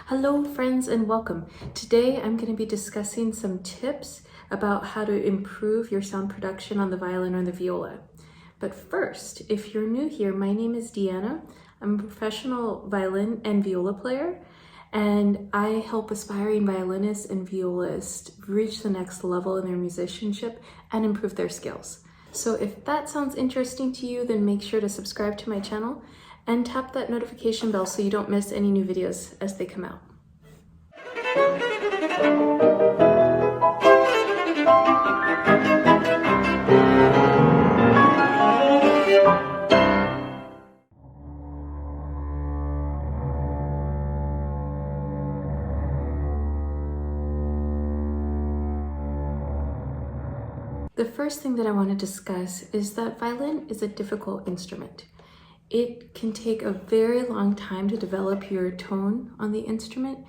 Hello friends and welcome. Today I'm going to be discussing some tips about how to improve your sound production on the violin or the viola. But first, if you're new here, my name is Deanna. I'm a professional violin and viola player, and I help aspiring violinists and violists reach the next level in their musicianship and improve their skills. So if that sounds interesting to you, then make sure to subscribe to my channel and tap that notification bell so you don't miss any new videos as they come out. The first thing that I want to discuss is that violin is a difficult instrument. It can take a very long time to develop your tone on the instrument,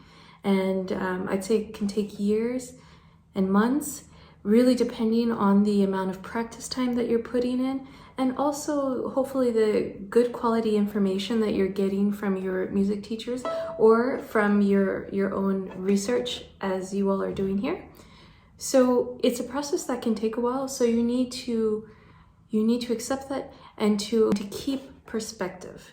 and I'd say it can take years and months, really depending on the amount of practice time that you're putting in, and also hopefully the good quality information that you're getting from your music teachers or from your own research as you all are doing here. So it's a process that can take a while, so you need to accept that and to keep perspective,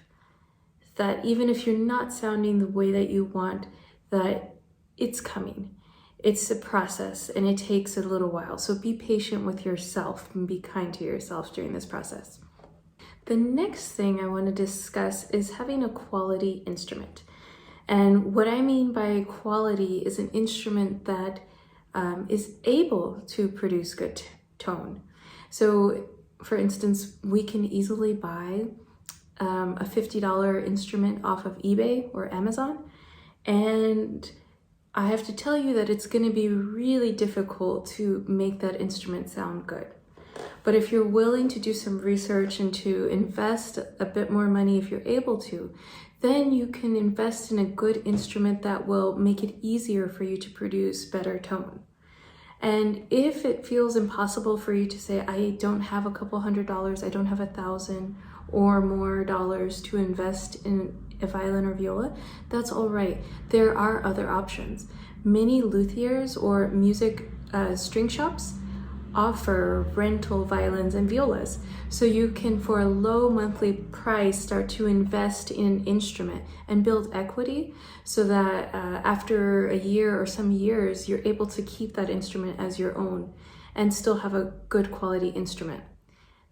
that even if you're not sounding the way that you want, that it's coming. It's a process and it takes a little while. So be patient with yourself and be kind to yourself during this process. The next thing I want to discuss is having a quality instrument. And what I mean by quality is an instrument that is able to produce good tone. So for instance, we can easily buy a $50 instrument off of eBay or Amazon, and I have to tell you that it's going to be really difficult to make that instrument sound good. But if you're willing to do some research and to invest a bit more money if you're able to, then you can invest in a good instrument that will make it easier for you to produce better tone. And if it feels impossible for you to say, I don't have a couple $100, I don't have $1,000 or more dollars to invest in a violin or viola, that's all right. There are other options. Many luthiers or music string shops offer rental violins and violas. So you can, for a low monthly price, start to invest in an instrument and build equity so that after a year or some years, you're able to keep that instrument as your own and still have a good quality instrument.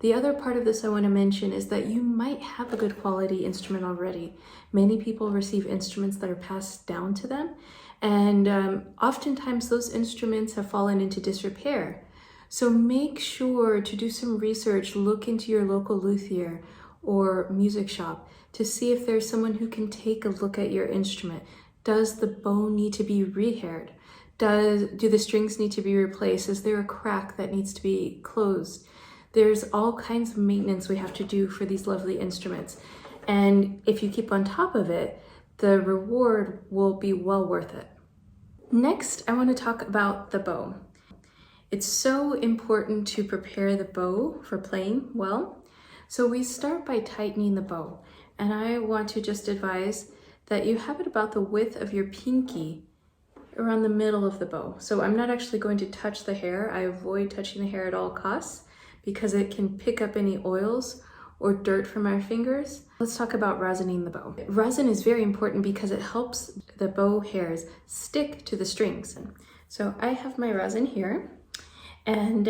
The other part of this I want to mention is that you might have a good quality instrument already. Many people receive instruments that are passed down to them, and oftentimes those instruments have fallen into disrepair. So make sure to do some research, look into your local luthier or music shop to see if there's someone who can take a look at your instrument. Does the bow need to be rehaired? Do the strings need to be replaced? Is there a crack that needs to be closed? There's all kinds of maintenance we have to do for these lovely instruments. And if you keep on top of it, the reward will be well worth it. Next, I want to talk about the bow. It's so important to prepare the bow for playing well. So we start by tightening the bow. And I want to just advise that you have it about the width of your pinky around the middle of the bow. So I'm not actually going to touch the hair. I avoid touching the hair at all costs because it can pick up any oils or dirt from our fingers. Let's talk about rosining the bow. Rosin is very important because it helps the bow hairs stick to the strings. So I have my rosin here, and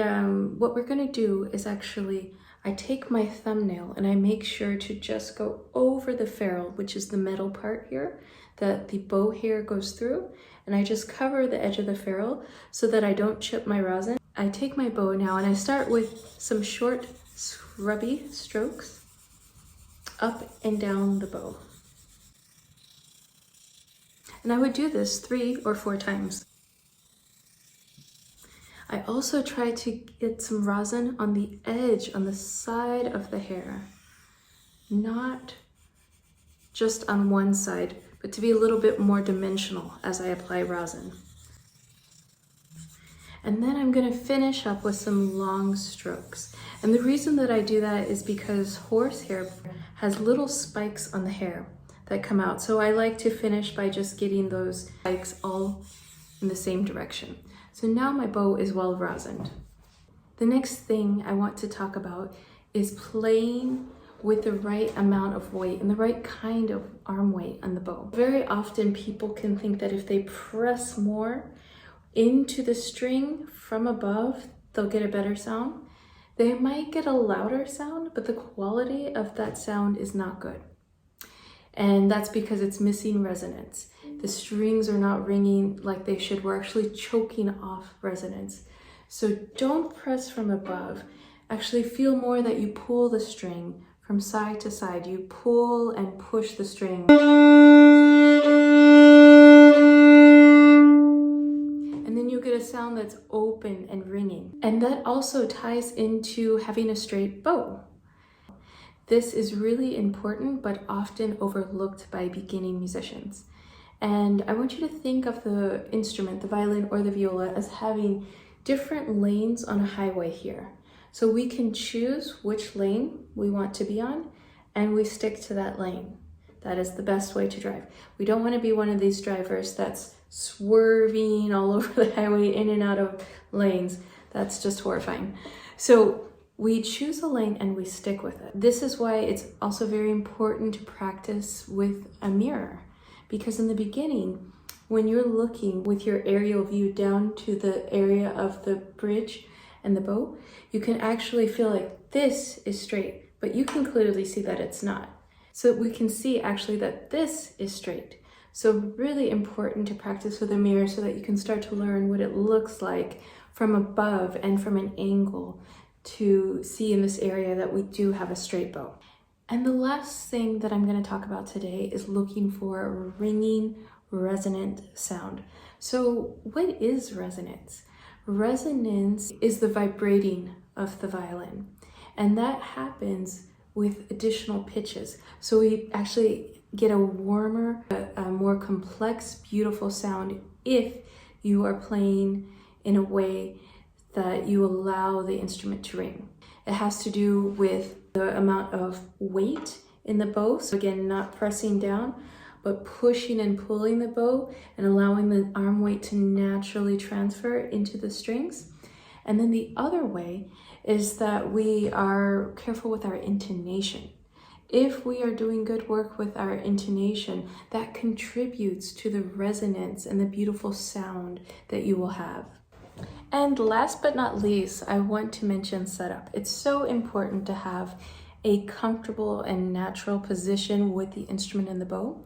what we're gonna do is actually, I take my thumbnail and I make sure to just go over the ferrule, which is the metal part here that the bow hair goes through, and I just cover the edge of the ferrule so that I don't chip my rosin. I take my bow now and I start with some short scrubby strokes up and down the bow. And I would do this 3 or 4 times. I also try to get some rosin on the edge, on the side of the hair, not just on one side, but to be a little bit more dimensional as I apply rosin. And then I'm going to finish up with some long strokes. And the reason that I do that is because horsehair has little spikes on the hair that come out. So I like to finish by just getting those spikes all in the same direction. So now my bow is well rosined. The next thing I want to talk about is playing with the right amount of weight and the right kind of arm weight on the bow. Very often people can think that if they press more into the string from above, they'll get a better sound. They might get a louder sound, but the quality of that sound is not good. And that's because it's missing resonance. The strings are not ringing like they should. We're actually choking off resonance. So don't press from above. Actually feel more that you pull the string from side to side. You pull and push the string. And then you get a sound that's open and ringing. And that also ties into having a straight bow. This is really important, but often overlooked by beginning musicians. And I want you to think of the instrument, the violin or the viola, as having different lanes on a highway here. So we can choose which lane we want to be on, and we stick to that lane. That is the best way to drive. We don't want to be one of these drivers that's swerving all over the highway, in and out of lanes. That's just horrifying. So we choose a lane and we stick with it. This is why it's also very important to practice with a mirror, because in the beginning, when you're looking with your aerial view down to the area of the bridge and the bow, you can actually feel like this is straight, but you can clearly see that it's not. So we can see actually that this is straight. So really important to practice with a mirror so that you can start to learn what it looks like from above and from an angle to see in this area that we do have a straight bow. And the last thing that I'm going to talk about today is looking for a ringing, resonant sound. So what is resonance? Resonance is the vibrating of the violin, and that happens with additional pitches. So we actually get a warmer, a more complex, beautiful sound if you are playing in a way that you allow the instrument to ring. It has to do with the amount of weight in the bow. So again, not pressing down, but pushing and pulling the bow and allowing the arm weight to naturally transfer into the strings. And then the other way is that we are careful with our intonation. If we are doing good work with our intonation, that contributes to the resonance and the beautiful sound that you will have. And last but not least, I want to mention setup. It's so important to have a comfortable and natural position with the instrument and the bow.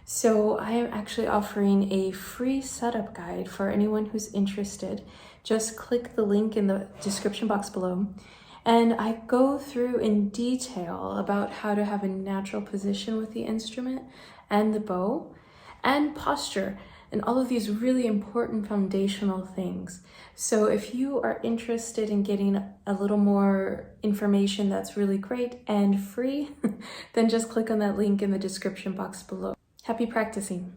So I am actually offering a free setup guide for anyone who's interested. Just click the link in the description box below. And I go through in detail about how to have a natural position with the instrument and the bow and posture and all of these really important foundational things. So if you are interested in getting a little more information that's really great and free, then just click on that link in the description box below. Happy practicing.